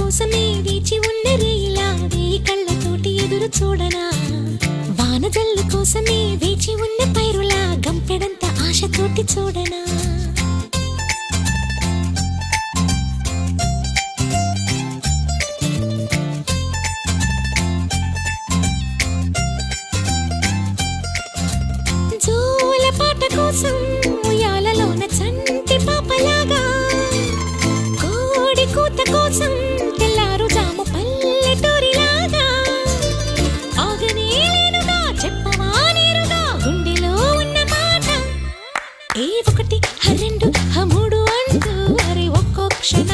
కోసమే వేచి ఉన్న రేయిలా వేయి కళ్ళతోటి ఎదురు చూడనా వానజల్లు కోసమే వేచి ఉన్న పైరులా గంపెడంత ఆశతోటి చూడనా జోల పాట కోసం ఉయ్యాలలోన చంటి పాపలాగా కోడి కూత కోసం తెల్లారు జాము పల్లెటూరిలాగా ఆగనే లేనుగా చెప్పవా నేరుగా గుండెలో ఉన్న మాట ఏ ఒకటి రెండు మూడు అంటూ అరే ఒక్కో క్షణ